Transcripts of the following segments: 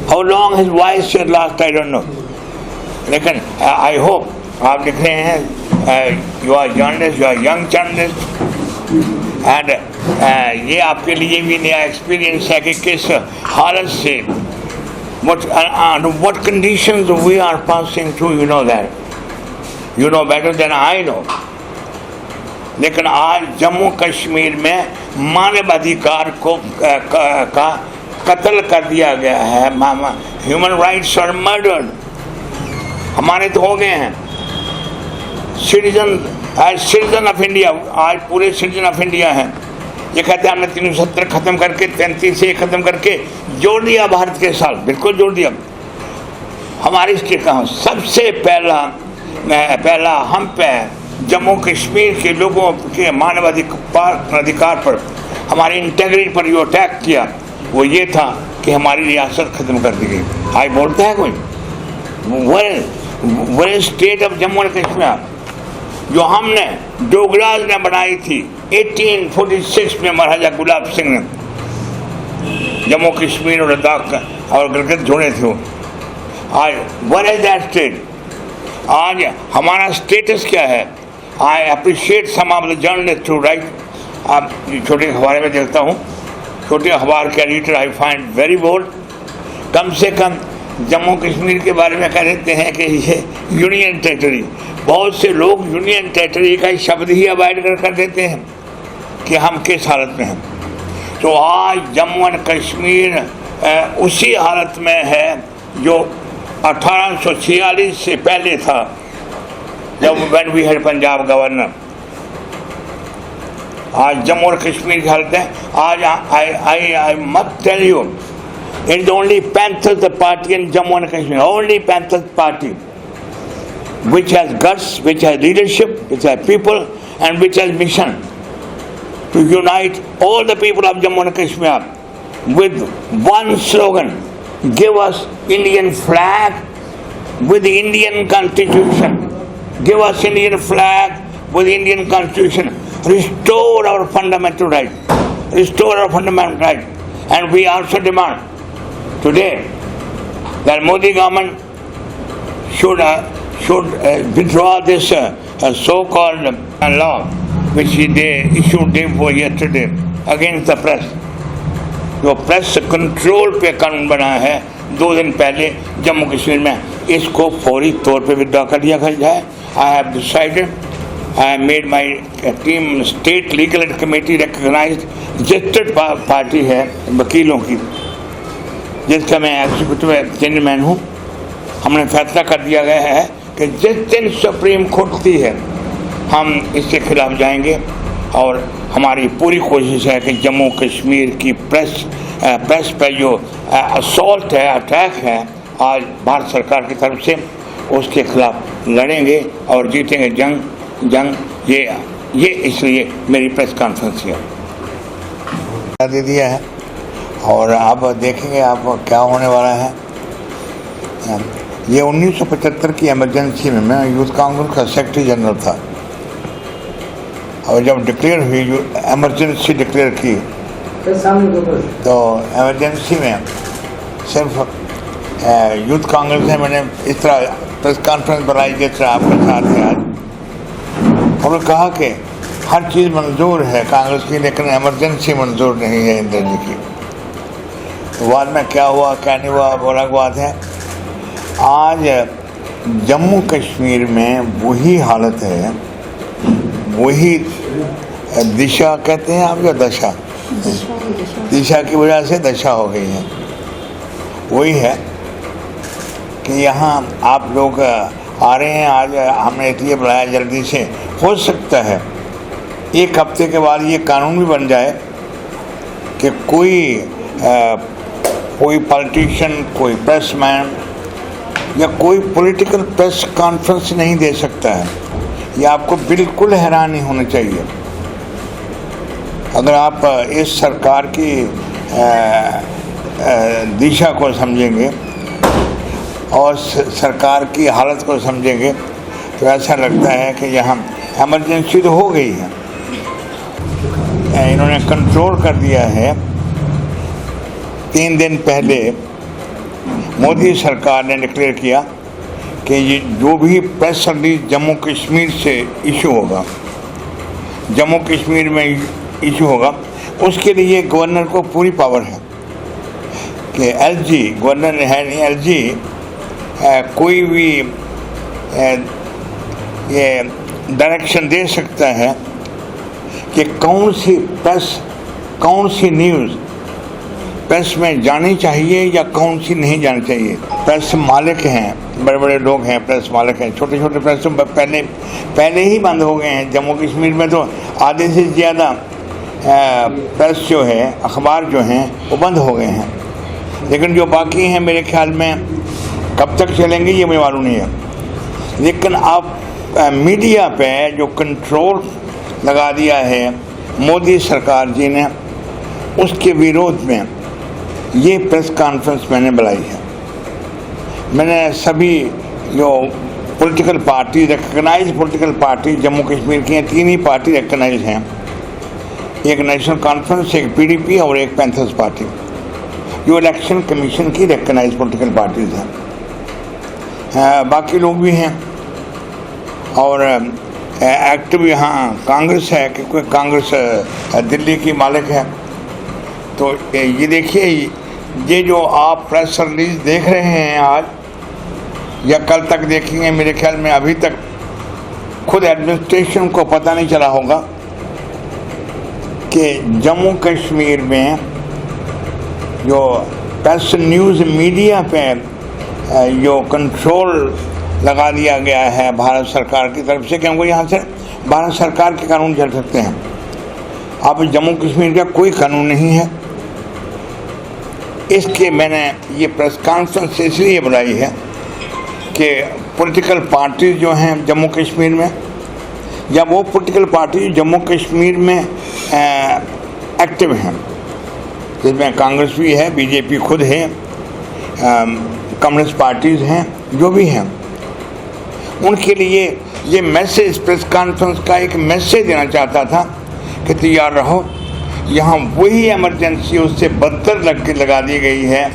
How long his voice should last, I don't know. लेकिन I hope आप लिख रहे हैं, you are journalist, you are young journalist, and ये आपके लिए भी नया एक्सपीरियंस है कि किस हालत से what conditions we are passing through, you know that. You know better than I know. लेकिन आज जम्मू कश्मीर में मानवाधिकार को का कत्ल कर दिया गया है. Human rights are murdered. हमारे तो हो गए हैं सिटीजन ऑफ इंडिया. आज पूरे सिटीजन ऑफ इंडिया हैं. ये कहते हैं हमने 370 खत्म करके 33 खत्म करके जोड़ दिया भारत के साथ. बिल्कुल जोड़ दिया. हमारी स्टेट का सबसे पहला हम पे जम्मू कश्मीर के लोगों के मानवाधिकार पर, हमारी इंटेग्रिटी पर जो अटैक किया वो ये था कि हमारी रियासत खत्म कर दी गई. आज बोलता है कोई वो state of Jammu and Kashmir जो हमने डोगराज ने बनाई थी 1846 में. महाराजा गुलाब सिंह ने जम्मू कश्मीर और लद्दाख और गिलगित जोड़े थे. आज व्हाट इज दैट स्टेट? आज हमारा स्टेटस क्या है? I appreciate some of the journalist to write. आप छोटे अखबार में देखता हूँ, छोटे अखबार के editor I find very bold. कम से कम जम्मू कश्मीर के बारे में कह देते हैं कि ये यूनियन टेरिटरी. बहुत से लोग यूनियन टेरिटरी का शब्द ही अवॉइड कर देते हैं कि हम किस हालत में हैं. तो आज जम्मू एंड कश्मीर उसी हालत में है जो 1846 से पहले था, जब when we had Punjab governor. आज जम्मू और कश्मीर की हालत है. आज I must tell you, it is only Panthers the party in Jammu and Kashmir, only Panthers party, which has guts, which has leadership, which has people, and which has mission to unite all the people of Jammu and Kashmir with one slogan: give us Indian flag with the Indian constitution. Give us Indian flag with Indian constitution. Restore our fundamental right. Restore our fundamental right. And we also demand today that Modi government should withdraw this so-called law which they issued day before yesterday against the press. जो press control पे कानून बना है 2 दिन पहले जम्मू कश्मीर में, इसको फौरी तौर पे विड्रॉ कर दिया जाए. I have decided, I have made my team state legal aid committee recognized registered party है वकीलों की, जिसका मैं एग्जीक्यूटिव चेयरमैन हूँ. हमने फैसला कर दिया गया है कि जिस दिन सुप्रीम कोर्ट होती है हम इसके खिलाफ जाएंगे. और हमारी पूरी कोशिश है कि जम्मू कश्मीर की प्रेस पर जो असॉल्ट है, अटैक है आज भारत सरकार की तरफ से, उसके खिलाफ लड़ेंगे और जीतेंगे जंग. ये इसलिए मेरी प्रेस कॉन्फ्रेंस है दे दिया है. और अब देखेंगे आप क्या होने वाला है. ये 1975 की इमरजेंसी में मैं यूथ कांग्रेस का सेक्रेटरी जनरल था, और जब डिक्लेयर हुई, इमरजेंसी डिक्लेयर की, तो इमरजेंसी में सिर्फ यूथ कांग्रेस ने मैंने इस तरह प्रेस कॉन्फ्रेंस बनाई जिस तरह आपके साथ है आज, और कहा कि हर चीज़ मंजूर है कांग्रेस की, लेकिन इमरजेंसी मंजूर नहीं है इंदिरा जी की. तो बाद में क्या हुआ क्या नहीं हुआ वो अलग बात है. आज जम्मू कश्मीर में वही हालत है, वही दिशा कहते हैं आप, जो दिशा की वजह से दशा हो गई है. वही है कि यहाँ आप लोग आ रहे हैं. आज हमने इसलिए बुलाया जल्दी से. हो सकता है 1 हफ्ते के बाद ये कानून भी बन जाए कि कोई पॉलिटिशियन, कोई प्रेसमैन या कोई पॉलिटिकल प्रेस कॉन्फ्रेंस नहीं दे सकता है. ये आपको बिल्कुल हैरान नहीं होना चाहिए. अगर आप इस सरकार की दिशा को समझेंगे और सरकार की हालत को समझेंगे तो ऐसा लगता है कि यहाँ इमरजेंसी तो हो गई है, इन्होंने कंट्रोल कर दिया है. 3 दिन पहले मोदी सरकार ने डिक्लेयर किया कि ये जो भी प्रेस रिलीज जम्मू कश्मीर से इशू होगा, जम्मू कश्मीर में इशू होगा, उसके लिए गवर्नर को पूरी पावर है कि एलजी, गवर्नर है नहीं, एलजी कोई भी ये डायरेक्शन दे सकता है कि कौन सी प्रेस, कौन सी न्यूज़ प्रेस में जानी चाहिए या कौन सी नहीं जानी चाहिए। प्रेस मालिक हैं, बड़े बड़े लोग हैं, प्रेस मालिक हैं, छोटे छोटे प्रेस तो पहले ही बंद हो गए हैं। जम्मू कश्मीर में तो आधे से ज़्यादा प्रेस जो है, अखबार जो हैं वो बंद हो गए हैं, लेकिन जो बाकी हैं मेरे ख्याल में कब तक चलेंगे ये मुझे मालूम नहीं है। लेकिन अब मीडिया पे जो कंट्रोल लगा दिया है मोदी सरकार जी ने, उसके विरोध में ये प्रेस कॉन्फ्रेंस मैंने बुलाई है। मैंने सभी जो political party, recognize political party Jammu Kashmir की हैं, 3 ही पार्टी रिकग्नाइज हैं, एक नेशनल कॉन्फ्रेंस, एक पीडीपी और एक पैंथर्स पार्टी, जो इलेक्शन कमीशन की रिकग्नाइज पॉलिटिकल पार्टीज हैं। बाकी लोग भी हैं और एक्टिव यहाँ कांग्रेस है, क्योंकि कांग्रेस दिल्ली की मालिक है। तो ये देखिए, ये जो आप प्रेस रिलीज देख रहे हैं आज या कल तक देखेंगे, मेरे ख्याल में अभी तक खुद एडमिनिस्ट्रेशन को पता नहीं चला होगा कि जम्मू कश्मीर में जो प्रेस न्यूज़ मीडिया पे जो कंट्रोल लगा दिया गया है भारत सरकार की तरफ से, क्योंकि यहाँ से भारत सरकार के कानून चल सकते हैं। अब जम्मू कश्मीर का कोई कानून नहीं है। इसके मैंने ये प्रेस कॉन्फ्रेंस इसलिए बुलाई है कि पॉलिटिकल पार्टी जो हैं जम्मू कश्मीर में, या वो पॉलिटिकल पार्टी जम्मू कश्मीर में एक्टिव हैं, जिसमें कांग्रेस भी है, बीजेपी खुद है, कम्युनिस्ट पार्टीज़ हैं, जो भी हैं, उनके लिए ये मैसेज, प्रेस कॉन्फ्रेंस का एक मैसेज देना चाहता था कि तैयार रहो, यहाँ वही इमरजेंसी उससे बदतर लगा दी गई है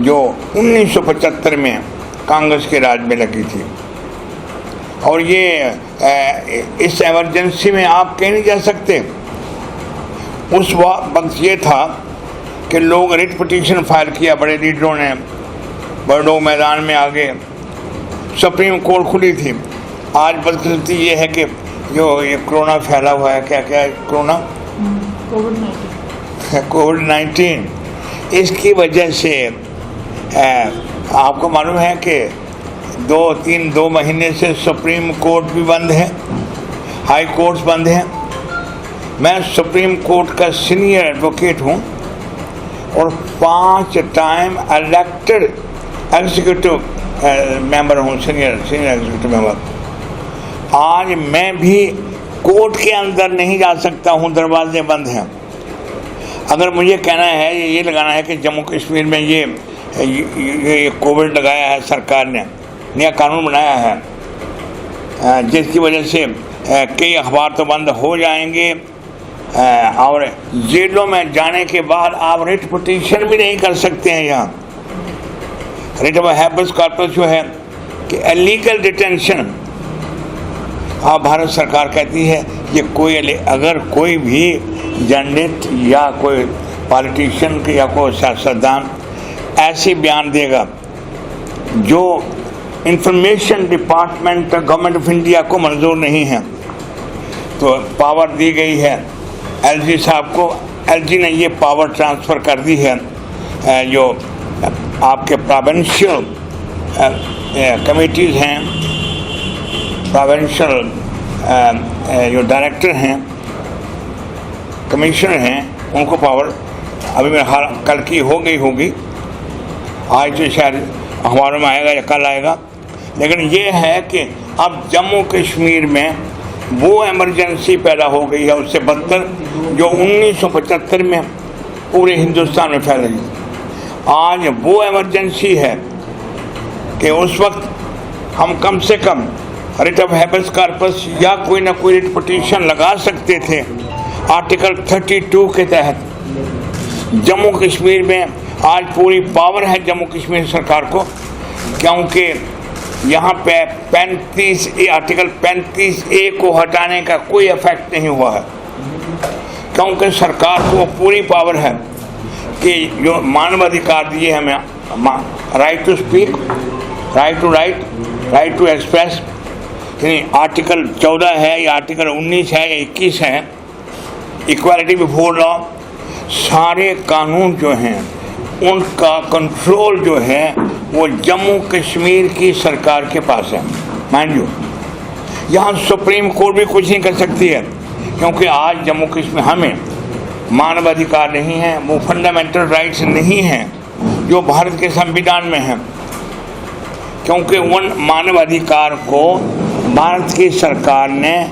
जो 1975 में कांग्रेस के राज में लगी थी। और ये इस इमरजेंसी में आप कहीं नहीं जा सकते। उस वक्त ये था कि लोग रिट पिटीशन फाइल किया, बड़े लीडरों ने, बड़े लोग मैदान में आ गए, सुप्रीम कोर्ट खुली थी। आज बदकिस्मती ये है कि जो ये कोरोना फैला हुआ है, क्या क्या है कोरोना, कोविड-19, इसकी वजह से आपको मालूम है कि 2 महीने से सुप्रीम कोर्ट भी बंद है, हाई कोर्ट्स बंद हैं। मैं सुप्रीम कोर्ट का सीनियर एडवोकेट हूँ और 5 टाइम इलेक्टेड एग्जीक्यूटिव मेंबर हूँ, सीनियर एग्जीक्यूटिव मेंबर। आज मैं भी कोर्ट के अंदर नहीं जा सकता हूँ, दरवाजे बंद हैं। अगर मुझे कहना है, ये लगाना है कि जम्मू कश्मीर में ये कोविड लगाया है, सरकार ने नया कानून बनाया है जिसकी वजह से कई अखबार तो बंद हो जाएंगे और जेलों में जाने के बाद आप रिट पिटीशन भी नहीं कर सकते हैं। यहाँ रिट ऑफ हैबेस कॉर्पस जो है कि इलीगल डिटेंशन, अब भारत सरकार कहती है ये कोई, अगर कोई भी जर्नलिस्ट या कोई पॉलिटिशियन या कोई सियासतदान ऐसे बयान देगा जो information department government of India को मंजूर नहीं है, तो पावर दी गई है एलजी साहब को। एलजी ने ये पावर ट्रांसफ़र कर दी है, जो आपके प्रोविंशियल कमिटीज़ हैं, प्रोविंशियल जो डायरेक्टर हैं, कमिश्नर हैं, उनको पावर अभी मेरे ख्याल कल की हो गई होगी, आज तो शायद अखबारों में आएगा या कल आएगा। लेकिन ये है कि अब जम्मू कश्मीर में वो इमरजेंसी पैदा हो गई है, उससे बदतर, जो 1975 में पूरे हिंदुस्तान में फैल रही। आज वो इमरजेंसी है कि उस वक्त हम कम से कम रिट ऑफ हैबेस कॉर्पस या कोई ना कोई रिट पिटीशन लगा सकते थे आर्टिकल 32 के तहत। जम्मू कश्मीर में आज पूरी पावर है जम्मू कश्मीर सरकार को, क्योंकि यहाँ पे आर्टिकल 35A को हटाने का कोई इफेक्ट नहीं हुआ है, क्योंकि सरकार को पूरी पावर है कि जो मानवाधिकार दिए हमें, right to speak, right to write, right to express, article 14 है या आर्टिकल 19 है या 21 है, इक्वालिटी बिफोर लॉ, सारे कानून जो हैं उनका कंट्रोल जो है वो जम्मू कश्मीर की सरकार के पास है। माइंड यू, यहाँ सुप्रीम कोर्ट भी कुछ नहीं कर सकती है, क्योंकि आज जम्मू कश्मीर हमें मानवाधिकार नहीं है, वो फंडामेंटल राइट्स नहीं हैं जो भारत के संविधान में हैं, क्योंकि उन मानवाधिकार को भारत की सरकार ने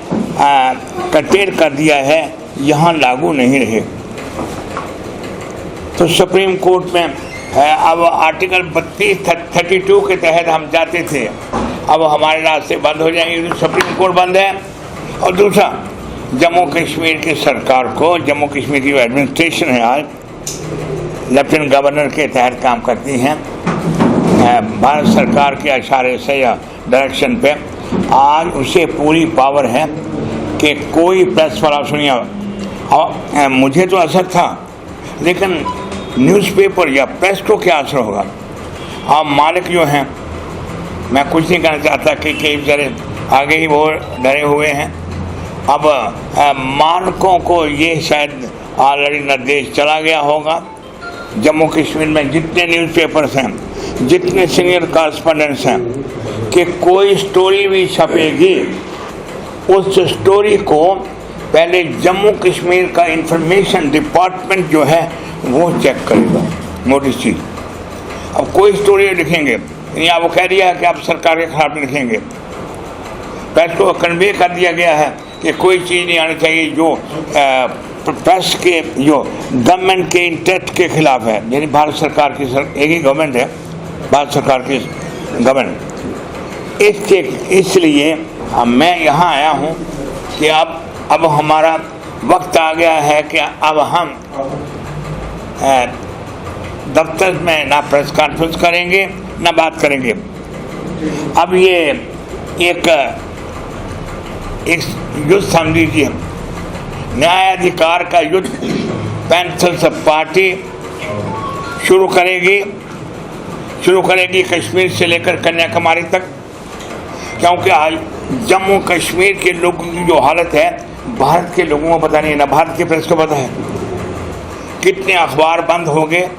कटेर कर दिया है, यहाँ लागू नहीं रहे। तो सुप्रीम कोर्ट में अब आर्टिकल 32 के तहत हम जाते थे, अब हमारे रास्ते बंद हो जाएंगे, तो सुप्रीम कोर्ट बंद है। और दूसरा, जम्मू कश्मीर की सरकार को, जम्मू कश्मीर की एडमिनिस्ट्रेशन है आज लेफ्टिनेंट गवर्नर के तहत काम करती हैं, भारत सरकार के इशारे से या डायरेक्शन पे आज उसे पूरी पावर है कि कोई प्रेस वाला सुनिए, और मुझे तो असर था, लेकिन न्यूज़पेपर या प्रेस को क्या असर होगा। अब मालिक जो हैं, मैं कुछ नहीं कहना चाहता कि कई बेचारे आगे ही वो डरे हुए हैं, अब मालिकों को ये शायद ऑलरेडी निर्देश चला गया होगा। जम्मू कश्मीर में जितने न्यूज़पेपर्स हैं, जितने सीनियर कॉरेस्पोंडेंट्स हैं, कि कोई स्टोरी भी छपेगी, उस स्टोरी को पहले जम्मू कश्मीर का इंफॉर्मेशन डिपार्टमेंट जो है वो चेक करेगा। मोटी चीज़, अब कोई स्टोरी लिखेंगे या वो कह दिया है कि आप सरकार के खिलाफ लिखेंगे, प्रेस को कन्वे कर दिया गया है कि कोई चीज़ नहीं आनी चाहिए जो प्रेस के, जो गवर्नमेंट के इंटरेस्ट के खिलाफ है, यानी भारत सरकार की एक ही गवर्नमेंट है, भारत सरकार की गवर्नमेंट। इसलिए मैं यहाँ आया हूँ कि अब हमारा वक्त आ गया है कि अब हम दफ्तर में ना प्रेस कॉन्फ्रेंस करेंगे ना बात करेंगे। अब ये एक युद्ध समझ लीजिए, न्यायाधिकार का युद्ध पैंथर्स पार्टी शुरू करेगी कश्मीर से लेकर कन्याकुमारी तक, क्योंकि आज जम्मू कश्मीर के लोगों की जो हालत है भारत के लोगों को पता नहीं है, ना भारत की प्रेस को पता है। कितने अखबार बंद हो गए,